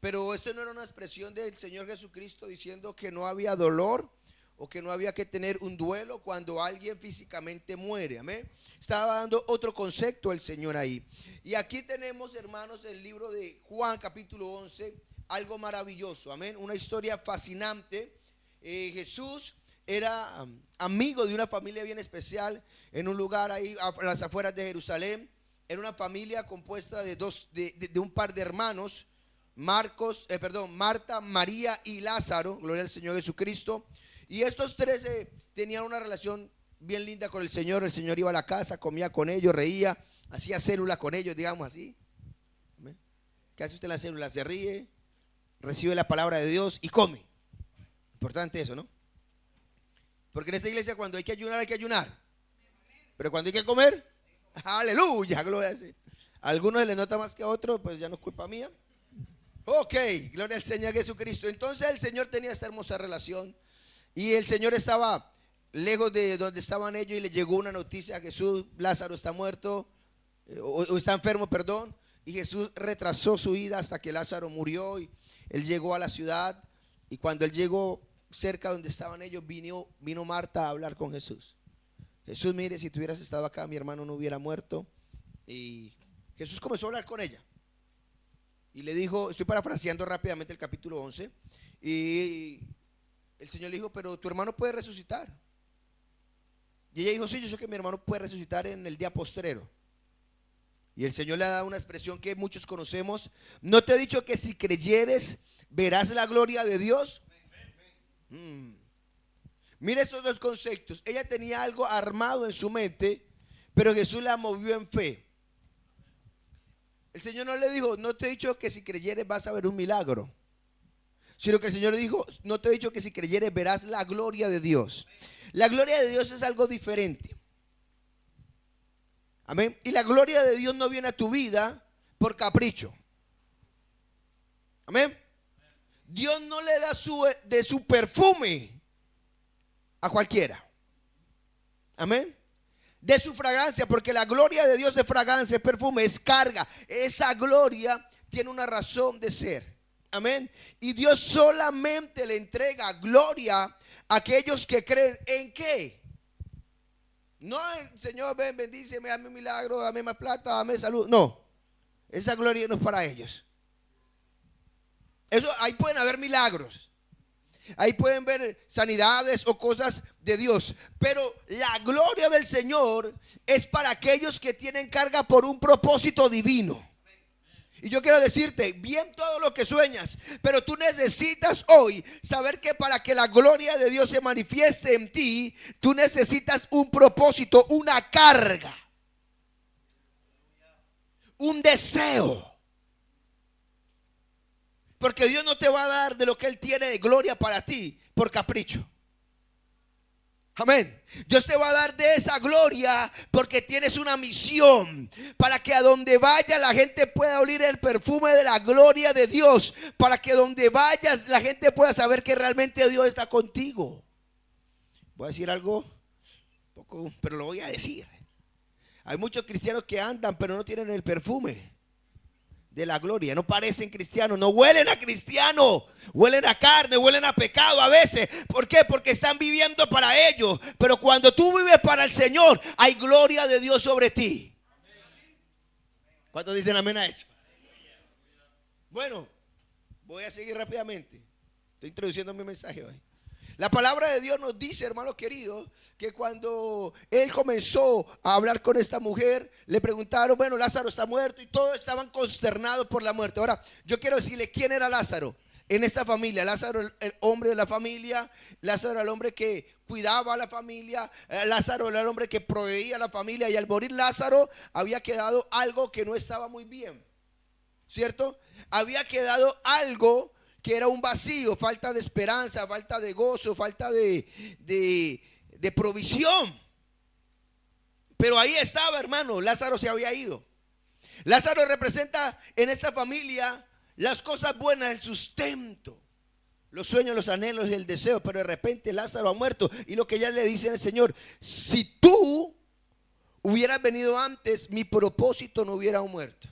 Pero esto no era una expresión del Señor Jesucristo diciendo que no había dolor o que no había que tener un duelo cuando alguien físicamente muere. Amén. Estaba dando otro concepto el Señor ahí. Y aquí tenemos, hermanos, el libro de Juan capítulo 11, algo maravilloso. Amén. Una historia fascinante. Jesús era amigo de una familia bien especial en un lugar ahí a las afueras de Jerusalén. Era una familia compuesta de un par de hermanos, Marta, María y Lázaro, gloria al Señor Jesucristo. Y estos tres tenían una relación bien linda con el Señor. El Señor iba a la casa, comía con ellos, reía, hacía célula con ellos, digamos así. ¿Qué hace usted en la célula? Se ríe, recibe la palabra de Dios y come. Importante eso, ¿no? Porque en esta iglesia cuando hay que ayunar, hay que ayunar. Pero cuando hay que comer, aleluya, gloria a Dios. A algunos se les nota más que a otros, pues ya no es culpa mía. Ok, gloria al Señor Jesucristo. Entonces el Señor tenía esta hermosa relación. Y el Señor estaba lejos de donde estaban ellos y le llegó una noticia a Jesús: Lázaro está muerto, o está enfermo, perdón. Y Jesús retrasó su ida hasta que Lázaro murió y él llegó a la ciudad. Y cuando él llegó cerca donde estaban ellos, vino Marta a hablar con Jesús. Jesús, mire, si tú hubieras estado acá, mi hermano no hubiera muerto. Y Jesús comenzó a hablar con ella. Y le dijo, estoy parafraseando rápidamente el capítulo 11. Y el Señor le dijo, pero tu hermano puede resucitar. Y ella dijo, sí, yo sé que mi hermano puede resucitar en el día postrero. Y el Señor le ha dado una expresión que muchos conocemos. ¿No te he dicho que si creyeres verás la gloria de Dios? Mira estos dos conceptos. Ella tenía algo armado en su mente, pero Jesús la movió en fe. El Señor no le dijo, no te he dicho que si creyeres vas a ver un milagro, sino que el Señor le dijo, no te he dicho que si creyeres verás la gloria de Dios. La gloria de Dios es algo diferente. Amén. Y la gloria de Dios no viene a tu vida por capricho. Amén. Dios no le da de su perfume a cualquiera. Amén. De su fragancia, porque la gloria de Dios es fragancia, es perfume, es carga. Esa gloria tiene una razón de ser. Amén. Y Dios solamente le entrega gloria a aquellos que creen en qué. No, Señor, ven, bendíceme, dame un milagro, dame más plata, dame salud. No, esa gloria no es para ellos. Eso, ahí pueden haber milagros, ahí pueden ver sanidades o cosas de Dios, pero la gloria del Señor es para aquellos que tienen carga por un propósito divino. Y yo quiero decirte, bien todo lo que sueñas, pero tú necesitas hoy saber que para que la gloria de Dios se manifieste en ti, tú necesitas un propósito, una carga, un deseo. Porque Dios no te va a dar de lo que Él tiene de gloria para ti por capricho. Amén. Dios te va a dar de esa gloria porque tienes una misión, para que a donde vaya la gente pueda oler el perfume de la gloria de Dios, para que donde vayas la gente pueda saber que realmente Dios está contigo. Voy a decir algo poco, pero lo voy a decir. Hay muchos cristianos que andan pero no tienen el perfume de la gloria, no parecen cristianos, no huelen a cristiano, huelen a carne, huelen a pecado a veces. ¿Por qué? Porque están viviendo para ellos. Pero cuando tú vives para el Señor, hay gloria de Dios sobre ti. ¿Cuántos dicen amén a eso? Bueno, voy a seguir rápidamente. Estoy introduciendo mi mensaje hoy. La palabra de Dios nos dice, hermanos queridos, que cuando él comenzó a hablar con esta mujer, le preguntaron, bueno, Lázaro está muerto, y todos estaban consternados por la muerte. Ahora, yo quiero decirle, ¿quién era Lázaro en esta familia? Lázaro, el hombre de la familia. Lázaro era el hombre que cuidaba a la familia. Lázaro era el hombre que proveía a la familia. Y al morir Lázaro, había quedado algo que no estaba muy bien, ¿cierto? Había quedado algo que era un vacío, falta de esperanza, falta de gozo, falta de provisión. Pero ahí estaba, hermano, Lázaro se había ido. Lázaro representa en esta familia las cosas buenas, el sustento, los sueños, los anhelos y el deseo. Pero de repente Lázaro ha muerto. Y lo que ya le dice al Señor, si tú hubieras venido antes, mi propósito no hubiera muerto.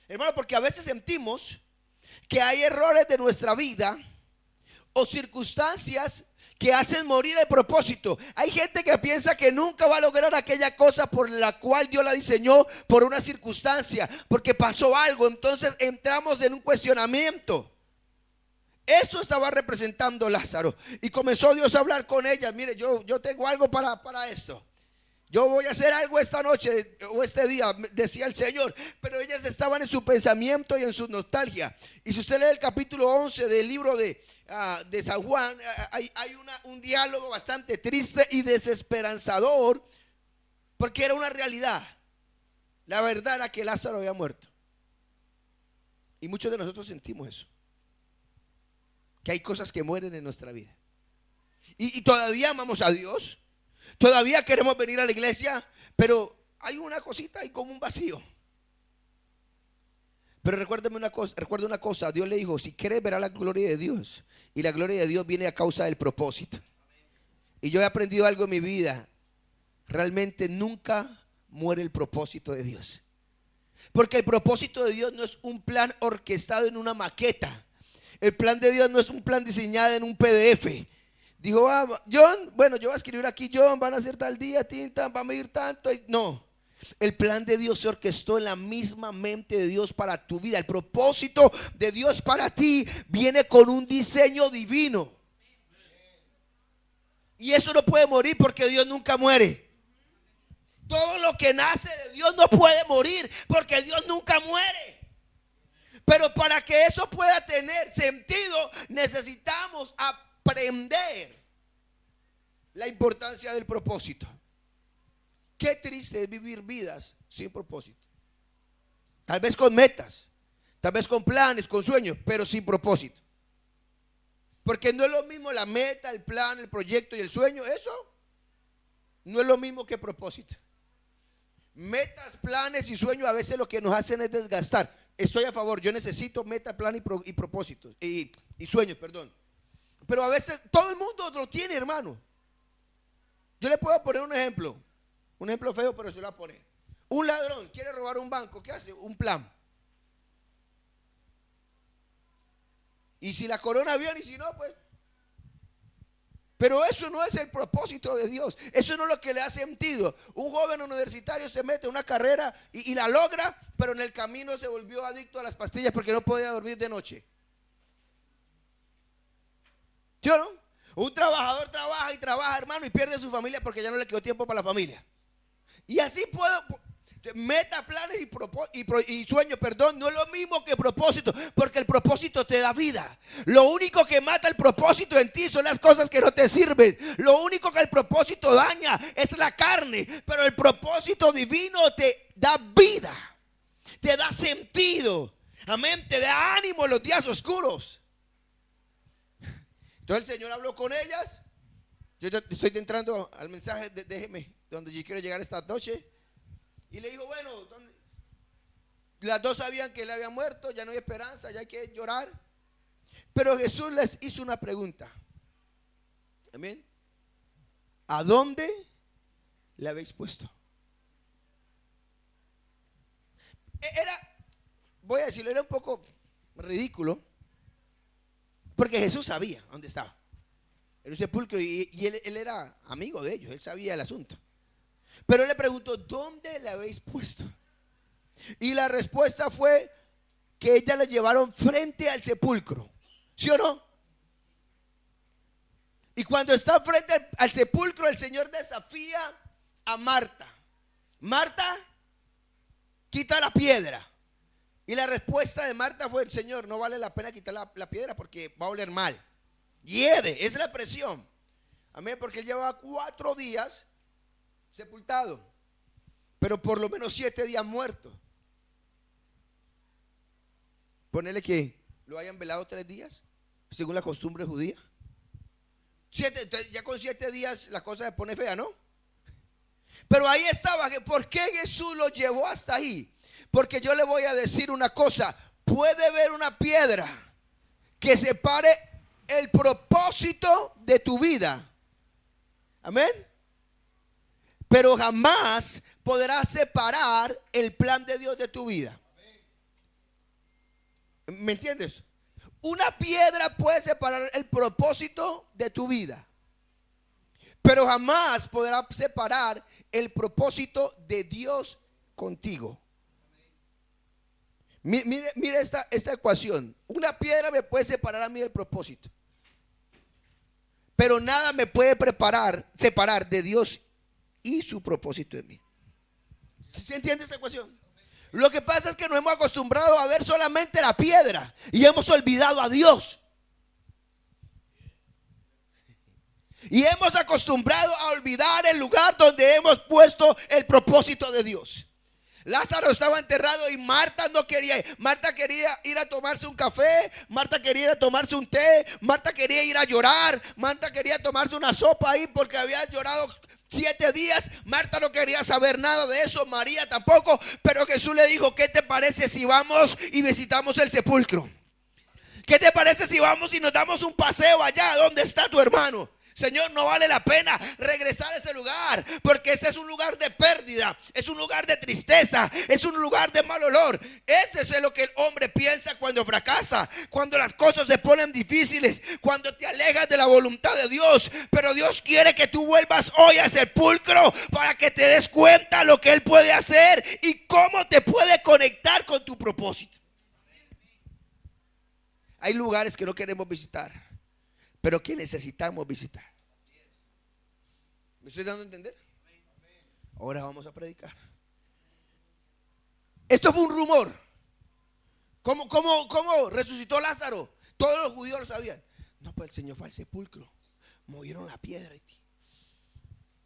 Hermano, porque a veces sentimos que hay errores de nuestra vida o circunstancias que hacen morir el propósito. Hay gente que piensa que nunca va a lograr aquella cosa por la cual Dios la diseñó, por una circunstancia, porque pasó algo. Entonces entramos en un cuestionamiento. Eso estaba representando Lázaro. Y comenzó Dios a hablar con ella. Mire, yo tengo algo para esto. Yo voy a hacer algo esta noche o este día, decía el Señor. Pero ellas estaban en su pensamiento y en su nostalgia. Y si usted lee el capítulo 11 del libro de San Juan, hay un diálogo bastante triste y desesperanzador, porque era una realidad. La verdad era que Lázaro había muerto. Y muchos de nosotros sentimos eso, que hay cosas que mueren en nuestra vida. Y todavía amamos a Dios. Todavía queremos venir a la iglesia, pero hay una cosita, hay como un vacío. Pero recuerda una cosa, Dios le dijo, si quieres verás la gloria de Dios. Y la gloria de Dios viene a causa del propósito. Y yo he aprendido algo en mi vida. Realmente nunca muere el propósito de Dios. Porque el propósito de Dios no es un plan orquestado en una maqueta. El plan de Dios no es un plan diseñado en un PDF. Dijo, John, bueno, yo voy a escribir aquí, John, van a hacer tal día, tinta, va a medir tanto. No, el plan de Dios se orquestó en la misma mente de Dios para tu vida. El propósito de Dios para ti viene con un diseño divino. Y eso no puede morir porque Dios nunca muere. Todo lo que nace de Dios no puede morir porque Dios nunca muere. Pero para que eso pueda tener sentido, necesitamos aprender la importancia del propósito. Qué triste es vivir vidas sin propósito. Tal vez con metas, tal vez con planes, con sueños, pero sin propósito. Porque no es lo mismo la meta, el plan, el proyecto y el sueño. Eso no es lo mismo que propósito. Metas, planes y sueños a veces lo que nos hacen es desgastar. Estoy a favor, yo necesito meta, plan y propósitos y sueños, perdón. Pero a veces todo el mundo lo tiene, hermano. Yo le puedo poner un ejemplo feo, pero se lo voy a poner. Un ladrón quiere robar un banco, ¿qué hace? Un plan. Y si la corona bien y si no, pues. Pero eso no es el propósito de Dios. Eso no es lo que le ha sentido. Un joven universitario se mete en una carrera y la logra, pero en el camino se volvió adicto a las pastillas porque no podía dormir de noche. ¿Sí o no? Un trabajador trabaja y trabaja, hermano, y pierde su familia porque ya no le quedó tiempo para la familia. Y así meta, planes y sueños, perdón, no es lo mismo que propósito, porque el propósito te da vida. Lo único que mata el propósito en ti son las cosas que no te sirven. Lo único que el propósito daña es la carne, pero el propósito divino te da vida, te da sentido, amén, te da ánimo en los días oscuros. Entonces el Señor habló con ellas. Yo estoy entrando al mensaje, déjeme, donde yo quiero llegar esta noche. Y le dijo, bueno, las dos sabían que él había muerto, ya no hay esperanza, ya hay que llorar. Pero Jesús les hizo una pregunta. Amén. ¿A dónde le habéis puesto? Voy a decirlo, era un poco ridículo, porque Jesús sabía dónde estaba. Era un sepulcro y él era amigo de ellos, él sabía el asunto. Pero él le preguntó, ¿dónde le habéis puesto? Y la respuesta fue que ella le llevaron frente al sepulcro. ¿Sí o no? Y cuando está frente al sepulcro, el Señor desafía a Marta. Marta, quita la piedra. Y la respuesta de Marta fue, Señor, no vale la pena quitar la piedra porque va a oler mal. Hiede, es la presión. Amén, porque él llevaba 4 días sepultado, pero por lo menos 7 días muerto. Ponele que lo hayan velado 3 días, según la costumbre judía. 7, entonces ya con 7 días la cosa se pone fea, ¿no? Pero ahí estaba. ¿Por qué Jesús lo llevó hasta ahí? Porque yo le voy a decir una cosa. Puede haber una piedra que separe el propósito de tu vida. Amén. Pero jamás podrás separar el plan de Dios de tu vida. ¿Me entiendes? Una piedra puede separar el propósito de tu vida, pero jamás podrá separar el propósito de Dios contigo. Mire esta ecuación. Una piedra me puede separar a mí del propósito, pero nada me puede separar de Dios y su propósito en mí. ¿Se entiende esa ecuación? Lo que pasa es que nos hemos acostumbrado a ver solamente la piedra y hemos olvidado a Dios. Y hemos acostumbrado a olvidar el lugar donde hemos puesto el propósito de Dios. Lázaro estaba enterrado y Marta no quería ir. Marta quería ir a tomarse un café, Marta quería ir a tomarse un té, Marta quería ir a llorar, Marta quería tomarse una sopa ahí porque había llorado 7 días. Marta no quería saber nada de eso, María tampoco. Pero Jesús le dijo: ¿qué te parece si vamos y visitamos el sepulcro? ¿Qué te parece si vamos y nos damos un paseo allá donde está tu hermano? Señor, no vale la pena regresar a ese lugar, porque ese es un lugar de pérdida, es un lugar de tristeza, es un lugar de mal olor. Ese es lo que el hombre piensa cuando fracasa, cuando las cosas se ponen difíciles, cuando te alejas de la voluntad de Dios. Pero Dios quiere que tú vuelvas hoy al sepulcro para que te des cuenta lo que Él puede hacer y cómo te puede conectar con tu propósito. Hay lugares que no queremos visitar, pero que necesitamos visitar. ¿Me estoy dando a entender? Ahora vamos a predicar. Esto fue un rumor. ¿Cómo resucitó Lázaro? Todos los judíos lo sabían. No, pues el Señor fue al sepulcro, movieron la piedra.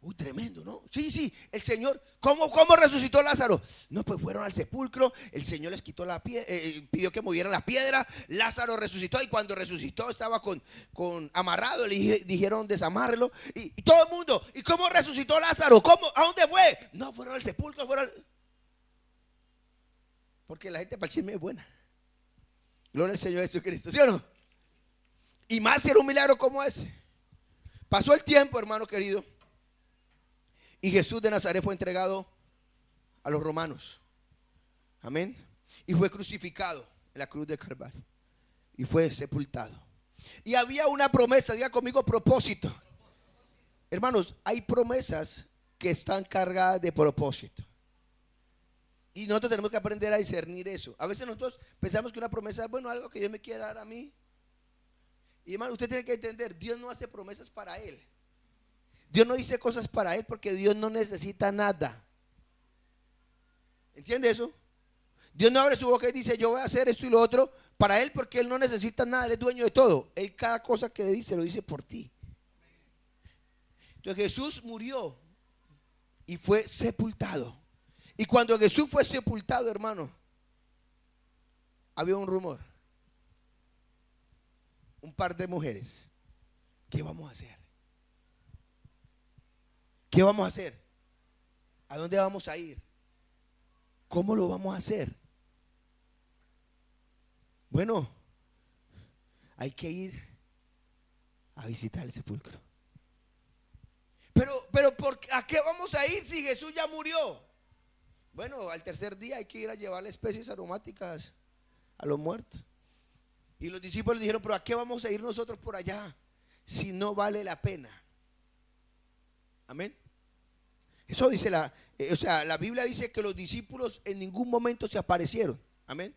Uy, tremendo, ¿no? Sí, el Señor. ¿Cómo resucitó Lázaro? No, pues fueron al sepulcro, el Señor les quitó la piedra, pidió que movieran la piedra, Lázaro resucitó, y cuando resucitó estaba con amarrado, le dijeron desamárrelo, y todo el mundo. ¿Y cómo resucitó Lázaro? ¿A dónde fue? No, fueron al sepulcro, porque la gente para el chisme es buena. Gloria al Señor Jesucristo, ¿sí o no? Y más si era un milagro como ese. Pasó el tiempo, hermano querido, y Jesús de Nazaret fue entregado a los romanos. Amén. Y fue crucificado en la cruz del Calvario. Y fue sepultado. Y había una promesa, diga conmigo, propósito. Hermanos, hay promesas que están cargadas de propósito. Y nosotros tenemos que aprender a discernir eso. A veces nosotros pensamos que una promesa es, bueno, algo que Dios me quiere dar a mí. Y hermano, usted tiene que entender, Dios no hace promesas para Él. Dios no dice cosas para Él porque Dios no necesita nada. ¿Entiende eso? Dios no abre su boca y dice: yo voy a hacer esto y lo otro para Él, porque Él no necesita nada, Él es dueño de todo. Él cada cosa que dice lo dice por ti. Entonces Jesús murió y fue sepultado. Y cuando Jesús fue sepultado, hermano, había un rumor. Un par de mujeres. ¿Qué vamos a hacer? ¿Qué vamos a hacer? ¿A dónde vamos a ir? ¿Cómo lo vamos a hacer? Bueno, hay que ir a visitar el sepulcro. Pero ¿a qué vamos a ir si Jesús ya murió? Bueno, al tercer día hay que ir a llevarle especies aromáticas a los muertos. Y los discípulos dijeron: pero ¿a qué vamos a ir nosotros por allá si no vale la pena? Amén. Eso dice la Biblia dice que los discípulos en ningún momento se aparecieron. Amén.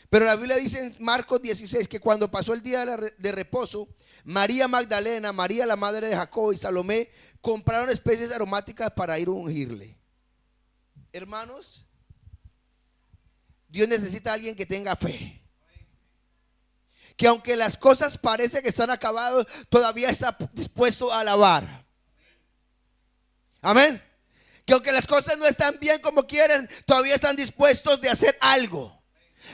Pero la Biblia dice en Marcos 16 que cuando pasó el día de reposo, María Magdalena, María la madre de Jacobo y Salomé compraron especies aromáticas para ir a ungirle. Hermanos, Dios necesita a alguien que tenga fe. Que aunque las cosas parecen que están acabadas, todavía está dispuesto a alabar. Amén. Que aunque las cosas no están bien como quieren, todavía están dispuestos de hacer algo.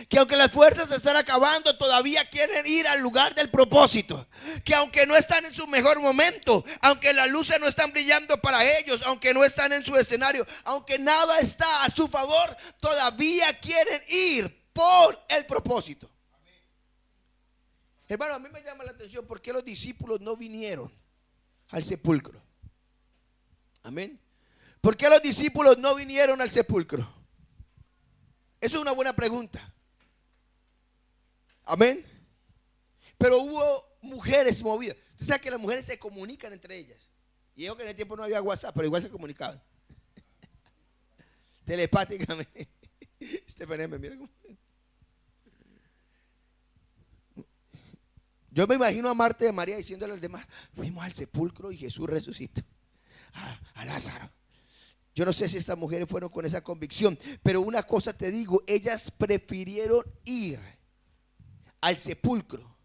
Que aunque las fuerzas se están acabando, todavía quieren ir al lugar del propósito. Que aunque no están en su mejor momento, aunque las luces no están brillando para ellos, aunque no están en su escenario, aunque nada está a su favor, todavía quieren ir por el propósito. Hermano, a mí me llama la atención por qué los discípulos no vinieron al sepulcro. Amén. ¿Por qué los discípulos no vinieron al sepulcro? Eso es una buena pregunta. Amén. Pero hubo mujeres movidas. Usted sabe que las mujeres se comunican entre ellas. Y digo que en el tiempo no había WhatsApp, pero igual se comunicaban telepáticamente. Estefanía me mira como... Yo me imagino a Marta y a María diciéndole a los demás: fuimos al sepulcro y Jesús resucitó a Lázaro. Yo no sé si estas mujeres fueron con esa convicción, pero una cosa te digo: ellas prefirieron ir al sepulcro,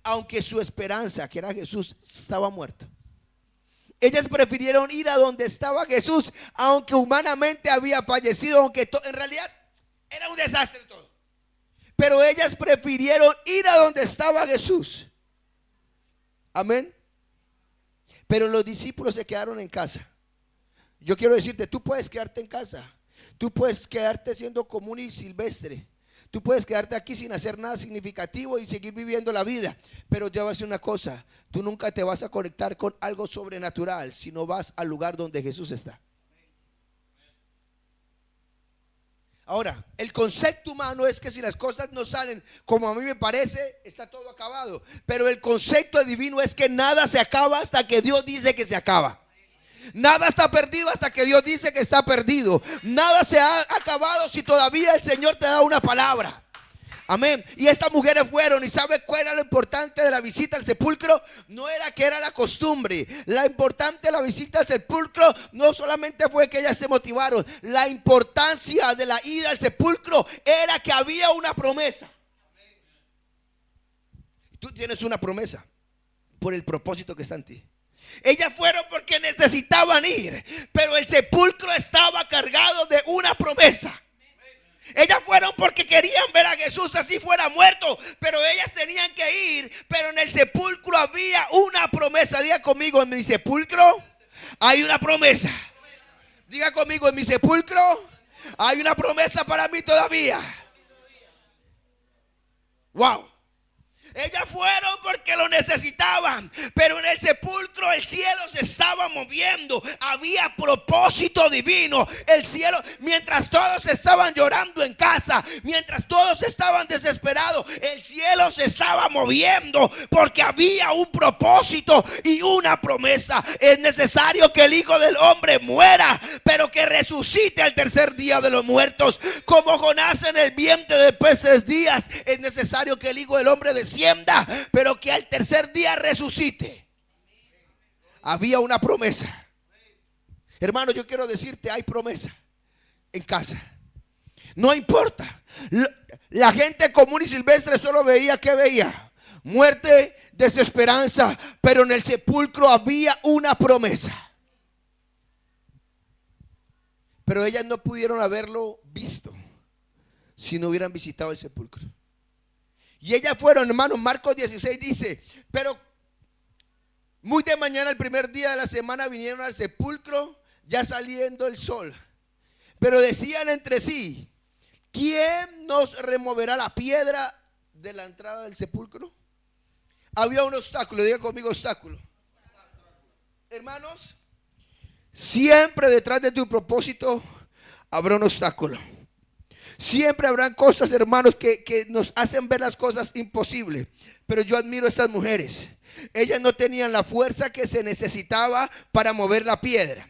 aunque su esperanza, que era Jesús, estaba muerto. Ellas prefirieron ir a donde estaba Jesús, aunque humanamente había fallecido, aunque en realidad era un desastre todo. Pero ellas prefirieron ir a donde estaba Jesús. Amén. Pero los discípulos se quedaron en casa. Yo quiero decirte, tú puedes quedarte en casa. Tú puedes quedarte siendo común y silvestre. Tú puedes quedarte aquí sin hacer nada significativo y seguir viviendo la vida. Pero te voy a decir una cosa: tú nunca te vas a conectar con algo sobrenatural si no vas al lugar donde Jesús está. Ahora, el concepto humano es que si las cosas no salen como a mí me parece, está todo acabado. Pero el concepto divino es que nada se acaba hasta que Dios dice que se acaba. Nada está perdido hasta que Dios dice que está perdido. Nada se ha acabado si todavía el Señor te da una palabra. Amén. Y estas mujeres fueron, y ¿sabe cuál era lo importante de la visita al sepulcro? No era que era la costumbre. La importante de la visita al sepulcro no solamente fue que ellas se motivaron. La importancia de la ida al sepulcro era que había una promesa. Tú tienes una promesa por el propósito que está en ti. Ellas fueron porque necesitaban ir, pero el sepulcro estaba cargado de una promesa. Ellas fueron porque querían ver a Jesús así fuera muerto, pero ellas tenían que ir. Pero en el sepulcro había una promesa. Diga conmigo: en mi sepulcro hay una promesa. Diga conmigo: en mi sepulcro hay una promesa para mí todavía. Wow. Ellas fueron porque lo necesitaban, pero en el sepulcro el cielo se estaba moviendo. Había propósito divino. El cielo, mientras todos estaban llorando en casa, mientras todos estaban desesperados, el cielo se estaba moviendo porque había un propósito y una promesa. Es necesario que el Hijo del Hombre muera, pero que resucite al tercer día de los muertos. Como Jonás en el vientre después de 3 días, es necesario que el Hijo del Hombre descienda, pero que al tercer día resucite. Había una promesa. Hermano, yo quiero decirte: hay promesa en casa. No importa. La gente común y silvestre solo veía, ¿qué veía? Muerte, desesperanza. Pero en el sepulcro había una promesa. Pero ellas no pudieron haberlo visto si no hubieran visitado el sepulcro. Y ellas fueron, hermanos. Marcos 16 dice: pero muy de mañana, el primer día de la semana, vinieron al sepulcro, ya saliendo el sol. Pero decían entre sí: ¿quién nos removerá la piedra de la entrada del sepulcro? Había un obstáculo. Diga conmigo: obstáculo. Hermanos, siempre detrás de tu propósito habrá un obstáculo. Siempre habrán cosas, hermanos, que nos hacen ver las cosas imposibles. Pero yo admiro a estas mujeres. Ellas no tenían la fuerza que se necesitaba para mover la piedra.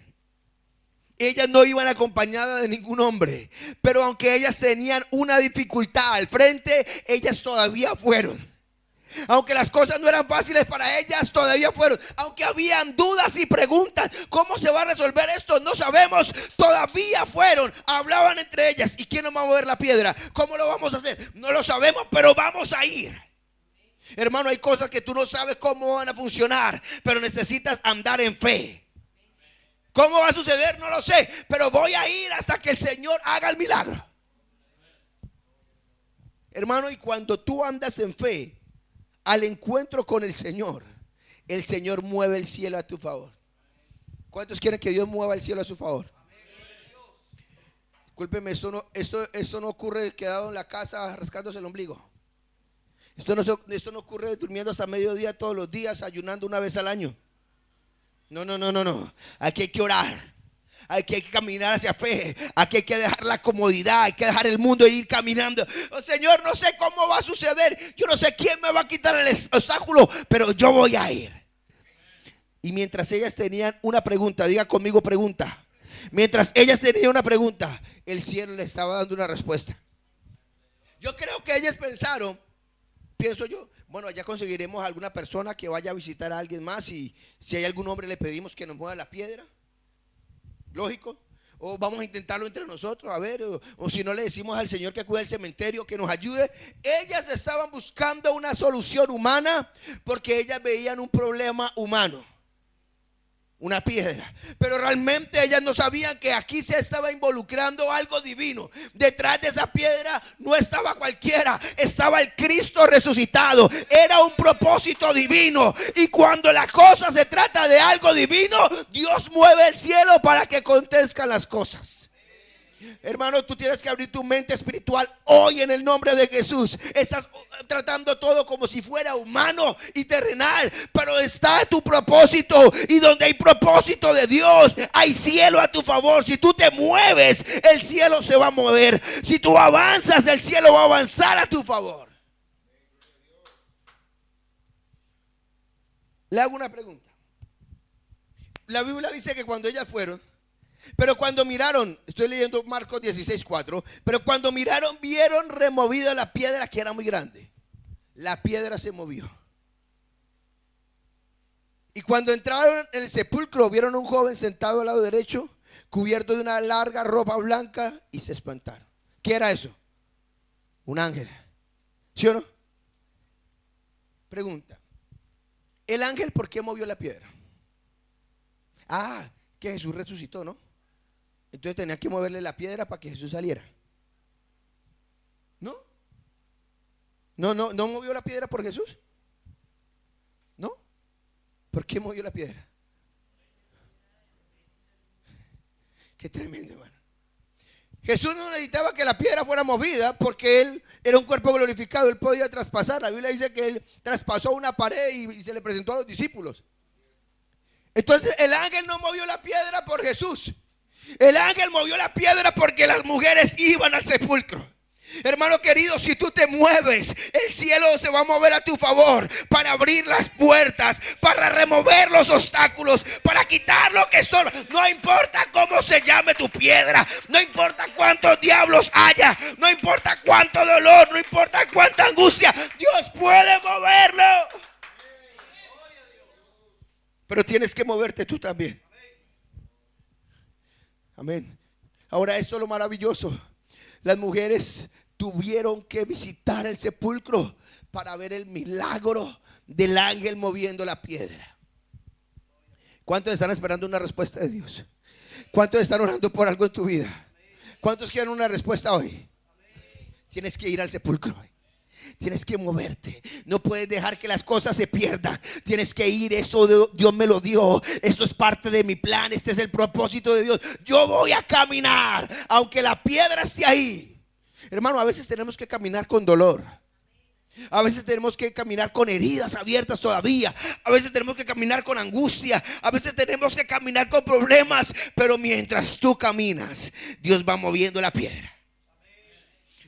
Ellas no iban acompañadas de ningún hombre. Pero aunque ellas tenían una dificultad al frente, ellas todavía fueron. Aunque las cosas no eran fáciles para ellas, todavía fueron. Aunque habían dudas y preguntas: ¿cómo se va a resolver esto? No sabemos. Todavía fueron. Hablaban entre ellas: ¿y quién nos va a mover la piedra? ¿Cómo lo vamos a hacer? No lo sabemos, pero vamos a ir. Hermano, hay cosas que tú no sabes cómo van a funcionar, pero necesitas andar en fe. ¿Cómo va a suceder? No lo sé, pero voy a ir hasta que el Señor haga el milagro. Hermano, y cuando tú andas en fe al encuentro con el Señor mueve el cielo a tu favor. ¿Cuántos quieren que Dios mueva el cielo a su favor? Discúlpeme, esto no ocurre quedado en la casa rascándose el ombligo. Esto no ocurre durmiendo hasta mediodía todos los días, ayunando una vez al año. No. Aquí hay que orar. Hay que caminar hacia fe. Aquí hay que dejar la comodidad. Hay que dejar el mundo e ir caminando. Oh, Señor, no sé cómo va a suceder. Yo no sé quién me va a quitar el obstáculo, pero yo voy a ir. Y mientras ellas tenían una pregunta, diga conmigo pregunta. Mientras ellas tenían una pregunta, el cielo les estaba dando una respuesta. Yo creo que ellas pensaron, pienso yo, bueno, ya conseguiremos alguna persona que vaya a visitar a alguien más, y si hay algún hombre le pedimos que nos mueva la piedra. Lógico. O vamos a intentarlo entre nosotros, a ver, o si no le decimos al Señor que cuide el cementerio, que nos ayude. Ellas estaban buscando una solución humana porque ellas veían un problema humano, una piedra, pero realmente ellas no sabían que aquí se estaba involucrando algo divino. Detrás de esa piedra no estaba cualquiera, estaba el Cristo resucitado. Era un propósito divino, y cuando la cosa se trata de algo divino, Dios mueve el cielo para que acontezcan las cosas. Hermano, tú tienes que abrir tu mente espiritual hoy en el nombre de Jesús. Estás tratando todo como si fuera humano y terrenal, pero está tu propósito, y donde hay propósito de Dios hay cielo a tu favor. Si tú te mueves, el cielo se va a mover. Si tú avanzas, el cielo va a avanzar a tu favor. Le hago una pregunta. La Biblia dice que cuando ellas fueron, pero cuando miraron, estoy leyendo Marcos 16:4, pero cuando miraron, vieron removida la piedra, que era muy grande. La piedra se movió. Y cuando entraron en el sepulcro, vieron a un joven sentado al lado derecho, cubierto de una larga ropa blanca, y se espantaron. ¿Qué era eso? Un ángel. ¿Sí o no? Pregunta: ¿el ángel por qué movió la piedra? Ah, que Jesús resucitó, ¿no? Entonces tenía que moverle la piedra para que Jesús saliera. ¿No? ¿No movió la piedra por Jesús? ¿No? ¿Por qué movió la piedra? Qué tremendo, hermano. Jesús no necesitaba que la piedra fuera movida, porque Él era un cuerpo glorificado. Él podía traspasar. La Biblia dice que Él traspasó una pared y se le presentó a los discípulos. Entonces el ángel no movió la piedra por Jesús. El ángel movió la piedra porque las mujeres iban al sepulcro. Hermano querido, si tú te mueves, el cielo se va a mover a tu favor para abrir las puertas, para remover los obstáculos, para quitar lo que estorba. No importa cómo se llame tu piedra, no importa cuántos diablos haya, no importa cuánto dolor, no importa cuánta angustia, Dios puede moverlo. Pero tienes que moverte tú también. Amén. Ahora, esto es lo maravilloso. Las mujeres tuvieron que visitar el sepulcro para ver el milagro del ángel moviendo la piedra. ¿Cuántos están esperando una respuesta de Dios? ¿Cuántos están orando por algo en tu vida? ¿Cuántos quieren una respuesta hoy? Tienes que ir al sepulcro hoy. Tienes que moverte. No puedes dejar que las cosas se pierdan. Tienes que ir. Eso Dios me lo dio. Esto es parte de mi plan. Este es el propósito de Dios. Yo voy a caminar aunque la piedra esté ahí. Hermano, a veces tenemos que caminar con dolor. A veces tenemos que caminar con heridas abiertas todavía. A veces tenemos que caminar con angustia. A veces tenemos que caminar con problemas. Pero mientras tú caminas, Dios va moviendo la piedra.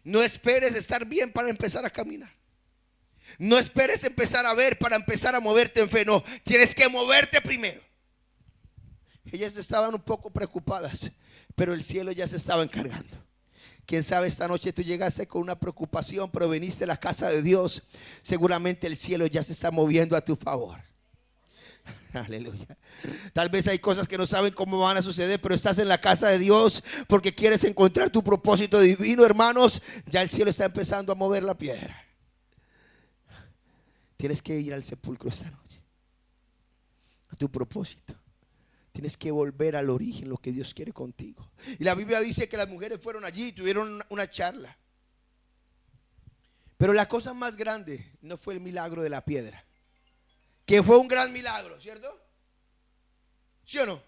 No esperes estar bien para empezar a caminar. No esperes empezar a ver para empezar a moverte en fe. No, tienes que moverte primero. Ellas estaban un poco preocupadas, pero el cielo ya se estaba encargando. Quién sabe, esta noche tú llegaste con una preocupación, pero viniste a la casa de Dios. Seguramente el cielo ya se está moviendo a tu favor. Aleluya. Tal vez hay cosas que no saben cómo van a suceder, pero estás en la casa de Dios porque quieres encontrar tu propósito divino, hermanos. Ya el cielo está empezando a mover la piedra. Tienes que ir al sepulcro esta noche, a tu propósito. Tienes que volver al origen, lo que Dios quiere contigo. Y la Biblia dice que las mujeres fueron allí y tuvieron una charla. Pero la cosa más grande no fue el milagro de la piedra, que fue un gran milagro, ¿cierto? ¿Sí o no?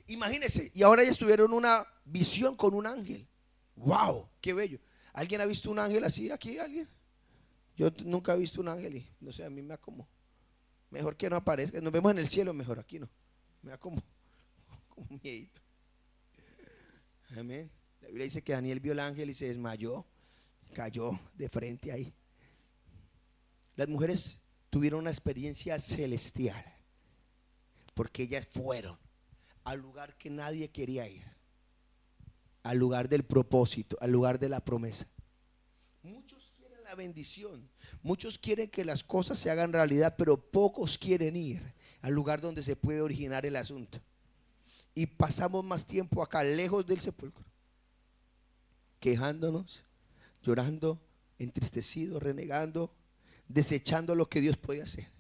Imagínense, y ahora ellos tuvieron una visión con un ángel. ¡Wow! ¡Qué bello! ¿Alguien ha visto un ángel así aquí? ¿Alguien? Yo nunca he visto un ángel y no sé, a mí me da como, mejor que no aparezca. Nos vemos en el cielo mejor, aquí no. Me da como un miedito. Amén. La Biblia dice que Daniel vio el ángel y se desmayó, cayó de frente ahí. Las mujeres tuvieron una experiencia celestial porque ellas fueron al lugar que nadie quería ir, al lugar del propósito, al lugar de la promesa. Muchos quieren la bendición, muchos quieren que las cosas se hagan realidad, pero pocos quieren ir al lugar donde se puede originar el asunto. Y pasamos más tiempo acá, lejos del sepulcro, quejándonos, llorando, entristecidos, renegando, desechando lo que Dios puede hacer.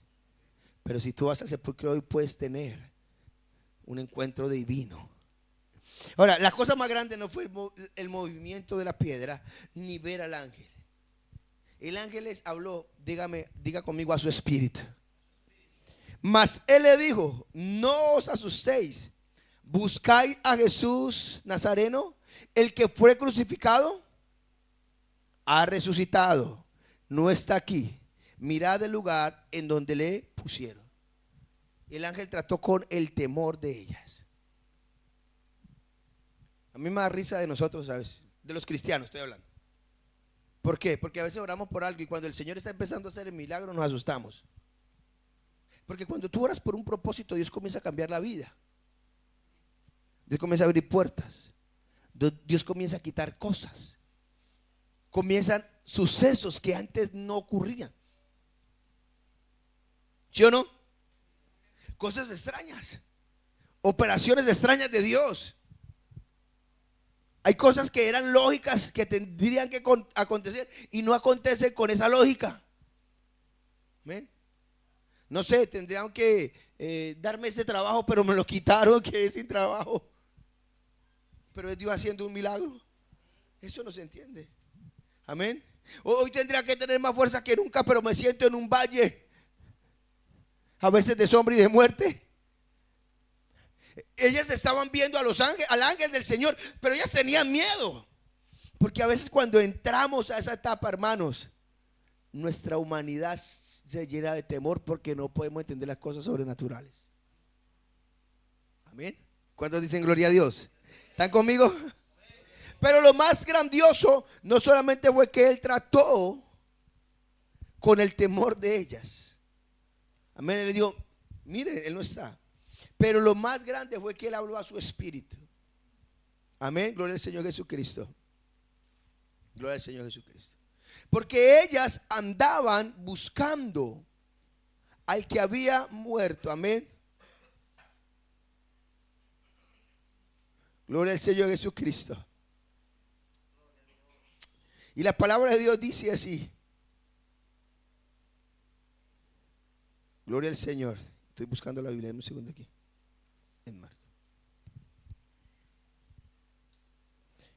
Pero si tú vas al sepulcro hoy, puedes tener un encuentro divino. Ahora, la cosa más grande no fue el movimiento de la piedra, ni ver al ángel. El ángel les habló, diga conmigo, a su espíritu. Mas él le dijo: no os asustéis, buscáis a Jesús Nazareno, el que fue crucificado, ha resucitado, no está aquí. Mirad el lugar en donde le pusieron. El ángel trató con el temor de ellas. A mí me da risa de nosotros, ¿sabes? De los cristianos estoy hablando. ¿Por qué? Porque a veces oramos por algo y cuando el Señor está empezando a hacer el milagro nos asustamos. Porque cuando tú oras por un propósito, Dios comienza a cambiar la vida. Dios comienza a abrir puertas. Dios comienza a quitar cosas. Comienzan sucesos que antes no ocurrían. ¿Sí o no? Cosas extrañas, operaciones extrañas de Dios. Hay cosas que eran lógicas que tendrían que acontecer y no acontecen con esa lógica. ¿Ven? No sé, tendrían que darme este trabajo, pero me lo quitaron, quedé sin trabajo. Pero es Dios haciendo un milagro. Eso no se entiende. Amén. Hoy tendría que tener más fuerza que nunca, pero me siento en un valle, a veces de sombra y de muerte. Ellas estaban viendo a los ángeles, al ángel del Señor, pero ellas tenían miedo. Porque a veces cuando entramos a esa etapa, hermanos, nuestra humanidad se llena de temor porque no podemos entender las cosas sobrenaturales. Amén. ¿Cuántos dicen gloria a Dios? ¿Están conmigo? Pero lo más grandioso no solamente fue que él trató con el temor de ellas. Amén. Él le dijo: mire, él no está. Pero lo más grande fue que él habló a su espíritu. Amén. Gloria al Señor Jesucristo. Gloria al Señor Jesucristo. Porque ellas andaban buscando al que había muerto. Amén. Gloria al Señor Jesucristo. Y la palabra de Dios dice así. Gloria al Señor. Estoy buscando la Biblia, un segundo aquí. En Marcos.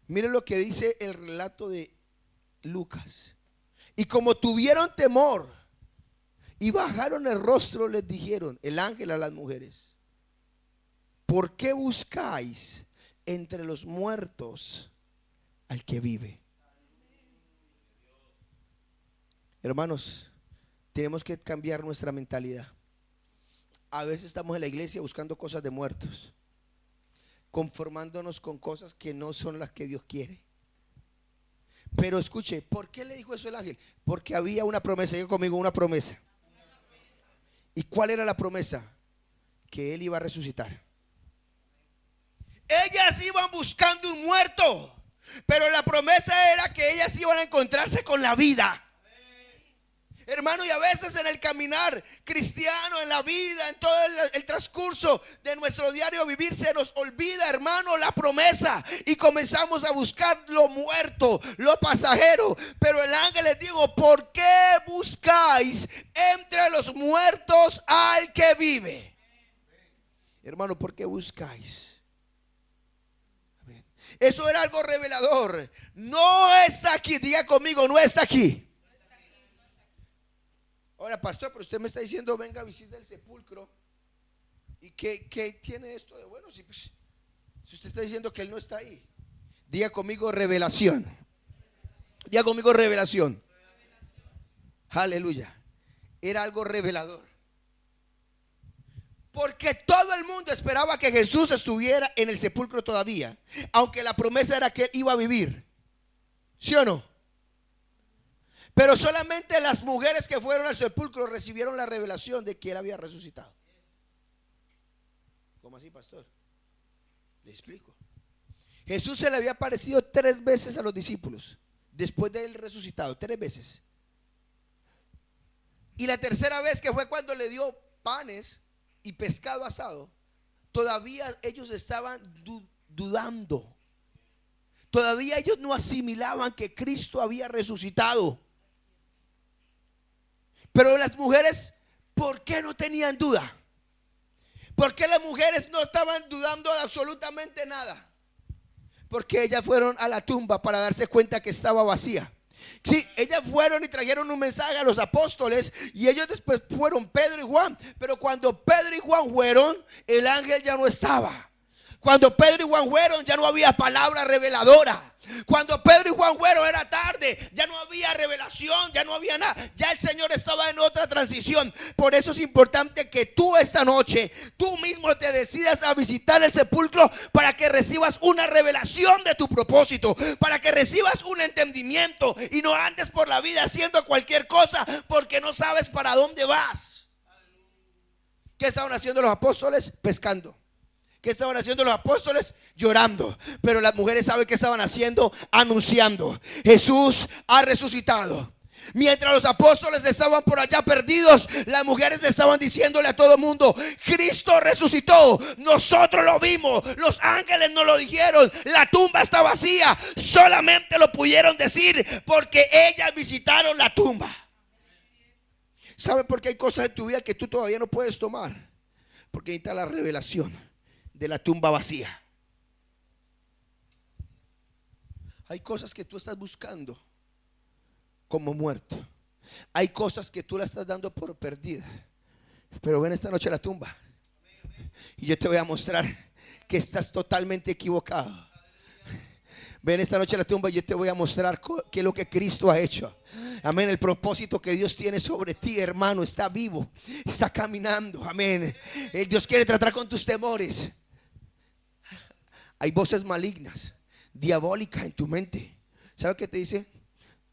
Miren lo que dice el relato de Lucas. Y como tuvieron temor y bajaron el rostro, les dijeron el ángel a las mujeres: ¿por qué buscáis entre los muertos al que vive? Hermanos, tenemos que cambiar nuestra mentalidad. A veces estamos en la iglesia buscando cosas de muertos, conformándonos con cosas que no son las que Dios quiere. Pero escuche, ¿por qué le dijo eso el ángel? Porque había una promesa. Diga conmigo, una promesa. ¿Y cuál era la promesa? Que él iba a resucitar. Ellas iban buscando un muerto, pero la promesa era que ellas iban a encontrarse con la vida. Hermano, y a veces en el caminar cristiano, en la vida, en todo el transcurso de nuestro diario vivir, se nos olvida, hermano, la promesa y comenzamos a buscar lo muerto, lo pasajero. Pero el ángel les dijo: ¿por qué buscáis entre los muertos al que vive? Hermano, ¿por qué buscáis? Eso era algo revelador. No está aquí, diga conmigo, no está aquí. Ahora, pastor, pero usted me está diciendo venga a visitar el sepulcro. ¿Y qué tiene esto de bueno? Si usted está diciendo que él no está ahí. Diga conmigo revelación. Diga conmigo revelación. Aleluya. Era algo revelador. Porque todo el mundo esperaba que Jesús estuviera en el sepulcro todavía, aunque la promesa era que él iba a vivir. ¿Sí o no? Pero solamente las mujeres que fueron al sepulcro recibieron la revelación de que él había resucitado. ¿Cómo así, pastor? Le explico. Jesús se le había aparecido 3 veces a los discípulos después de él resucitado, 3 veces. Y la tercera vez, que fue cuando le dio panes y pescado asado, todavía ellos estaban dudando. Todavía ellos no asimilaban que Cristo había resucitado. Pero las mujeres, ¿por qué no tenían duda? ¿Por qué las mujeres no estaban dudando de absolutamente nada? Porque ellas fueron a la tumba para darse cuenta que estaba vacía. Sí, ellas fueron y trajeron un mensaje a los apóstoles, y ellos después fueron Pedro y Juan. Pero cuando Pedro y Juan fueron, el ángel ya no estaba. Cuando Pedro y Juan fueron, ya no había palabra reveladora. Cuando Pedro y Juan fueron, era tarde, ya no había revelación, ya no había nada. Ya el Señor estaba en otra transición. Por eso es importante que tú esta noche, tú mismo te decidas a visitar el sepulcro, para que recibas una revelación de tu propósito, para que recibas un entendimiento y no andes por la vida haciendo cualquier cosa porque no sabes para dónde vas. ¿Qué estaban haciendo los apóstoles? Pescando. ¿Qué estaban haciendo los apóstoles? Llorando. Pero las mujeres, ¿saben qué estaban haciendo? Anunciando: Jesús ha resucitado. Mientras los apóstoles estaban por allá perdidos, las mujeres estaban diciéndole a todo el mundo: Cristo resucitó, nosotros lo vimos, los ángeles nos lo dijeron, la tumba está vacía. Solamente lo pudieron decir porque ellas visitaron la tumba. ¿Sabe por qué hay cosas en tu vida que tú todavía no puedes tomar? Porque ahí está la revelación de la tumba vacía. Hay cosas que tú estás buscando como muerto. Hay cosas que tú la estás dando por perdida. Pero ven esta noche a la tumba y yo te voy a mostrar que estás totalmente equivocado. Ven esta noche a la tumba y yo te voy a mostrar qué es lo que Cristo ha hecho. Amén. El propósito que Dios tiene sobre ti, hermano, está vivo, está caminando. Amén. Dios quiere tratar con tus temores. Hay voces malignas, diabólicas en tu mente. ¿Sabes qué te dice?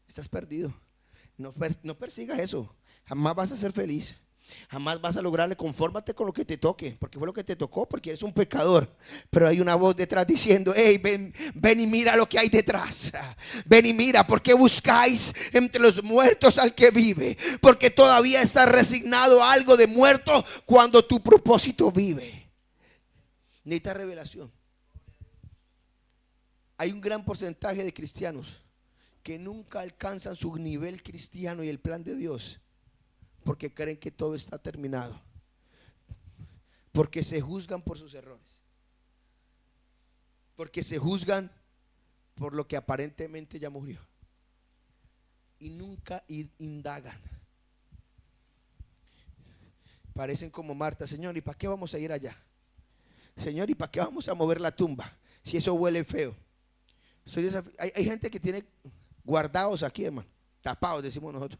Estás perdido. No persigas eso. Jamás vas a ser feliz. Jamás vas a lograrle. Confórmate con lo que te toque, porque fue lo que te tocó, porque eres un pecador. Pero hay una voz detrás diciendo: hey, ven y mira lo que hay detrás. Ven y mira, ¿por qué buscáis entre los muertos al que vive? Porque todavía estás resignado a algo de muerto cuando tu propósito vive. Necesitas revelación. Hay un gran porcentaje de cristianos que nunca alcanzan su nivel cristiano y el plan de Dios, porque creen que todo está terminado, porque se juzgan por sus errores, porque se juzgan por lo que aparentemente ya murió, y nunca indagan. Parecen como Marta: Señor, ¿y para qué vamos a ir allá? Señor, ¿y para qué vamos a mover la tumba si eso huele feo? Hay gente que tiene guardados aquí, hermano, tapados, decimos nosotros.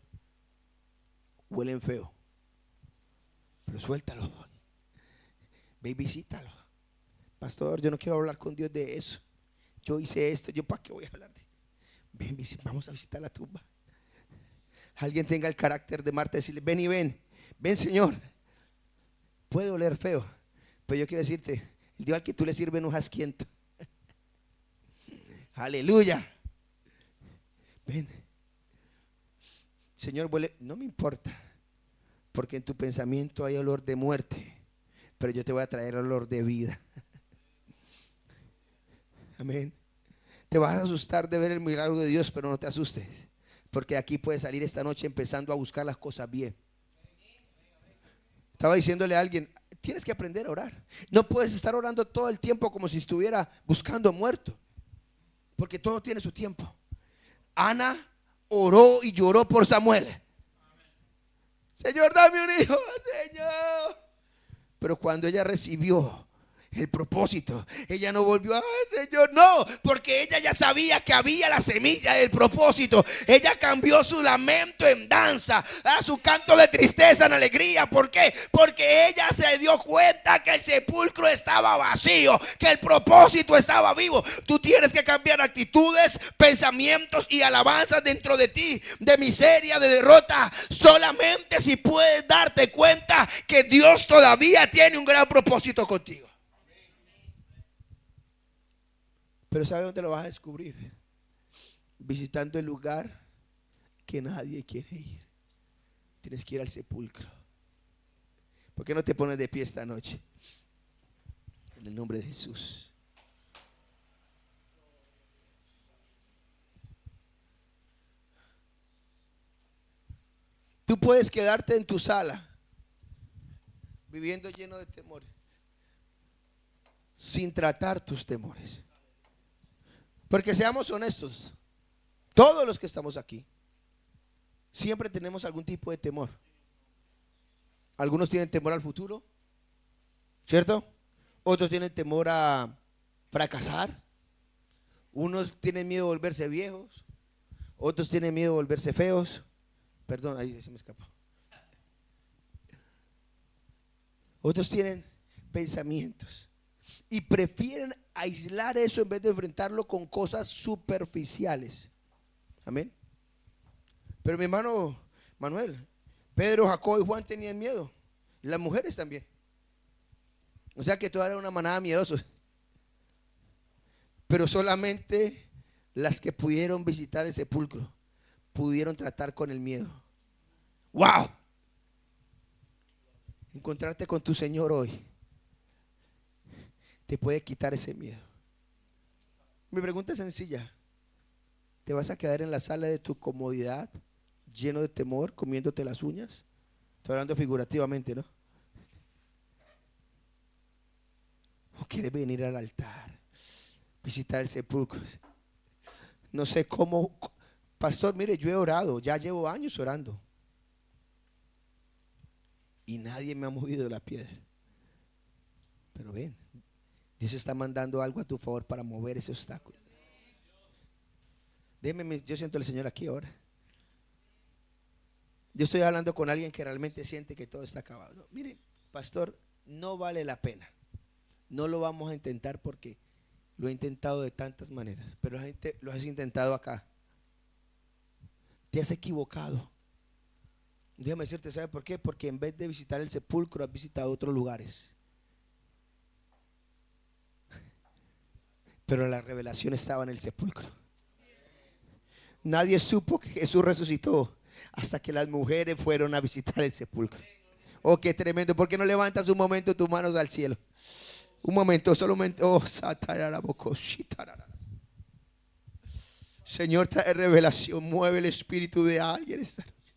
Huelen feo, pero suéltalo. Ve y visítalo. Pastor, yo no quiero hablar con Dios de eso. Yo hice esto, ¿yo para qué voy a hablar de? Ven, vamos a visitar la tumba. Alguien tenga el carácter de Marta, decirle: ven y ven, Señor. Puede oler feo, pero yo quiero decirte, el Dios al que tú le sirves no es asquiento. Aleluya. Ven. Señor, huele, no me importa, porque en tu pensamiento hay olor de muerte, pero yo te voy a traer olor de vida. Amén. Te vas a asustar de ver el milagro de Dios, pero no te asustes, porque aquí puedes salir esta noche empezando a buscar las cosas bien. Estaba diciéndole a alguien: tienes que aprender a orar. No puedes estar orando todo el tiempo como si estuviera buscando muerto, porque todo tiene su tiempo. Ana oró y lloró por Samuel. Señor, dame un hijo, Señor. Pero cuando ella recibió el propósito. Ella no volvió a Señor, no, porque ella ya sabía que había la semilla del propósito. Ella cambió su lamento en danza, a su canto de tristeza en alegría. ¿Por qué? Porque ella se dio cuenta que el sepulcro estaba vacío, que el propósito estaba vivo. Tú tienes que cambiar actitudes, pensamientos y alabanzas dentro de ti, de miseria, de derrota, solamente si puedes darte cuenta que Dios todavía tiene un gran propósito contigo. Pero ¿sabe dónde lo vas a descubrir? Visitando el lugar que nadie quiere ir. Tienes que ir al sepulcro. ¿Por qué no te pones de pie esta noche? En el nombre de Jesús. Tú puedes quedarte en tu sala viviendo lleno de temores sin tratar tus temores. Porque seamos honestos, todos los que estamos aquí siempre tenemos algún tipo de temor. Algunos tienen temor al futuro, ¿cierto? Otros tienen temor a fracasar. Unos tienen miedo de volverse viejos. Otros tienen miedo de volverse feos. Perdón, ahí se me escapó. Otros tienen pensamientos y prefieren aislar eso en vez de enfrentarlo con cosas superficiales. Amén. Pero mi hermano Manuel, Pedro, Jacob y Juan tenían miedo. Y las mujeres también. O sea que toda era una manada miedosos. Pero solamente las que pudieron visitar el sepulcro pudieron tratar con el miedo. ¡Wow! Encontrarte con tu Señor hoy te puede quitar ese miedo. Mi pregunta es sencilla. ¿Te vas a quedar en la sala de tu comodidad, lleno de temor, comiéndote las uñas? Estoy hablando figurativamente, ¿no? ¿O quieres venir al altar, visitar el sepulcro? No sé cómo. Pastor, mire, yo he orado, ya llevo años orando y nadie me ha movido la piedra. Pero ven, Dios está mandando algo a tu favor para mover ese obstáculo. Déjeme, yo siento al Señor aquí ahora. Yo estoy hablando con alguien que realmente siente que todo está acabado. No, mire, pastor, no vale la pena. No lo vamos a intentar porque lo he intentado de tantas maneras. Pero la gente lo has intentado acá. Te has equivocado. Déjame decirte, ¿sabe por qué? Porque en vez de visitar el sepulcro has visitado otros lugares. Pero la revelación estaba en el sepulcro. Nadie supo que Jesús resucitó hasta que las mujeres fueron a visitar el sepulcro. Oh, qué tremendo. ¿Por qué no levantas un momento tus manos al cielo? Un momento, solo un momento. Oh, Señor, trae revelación. Mueve el espíritu de alguien esta noche.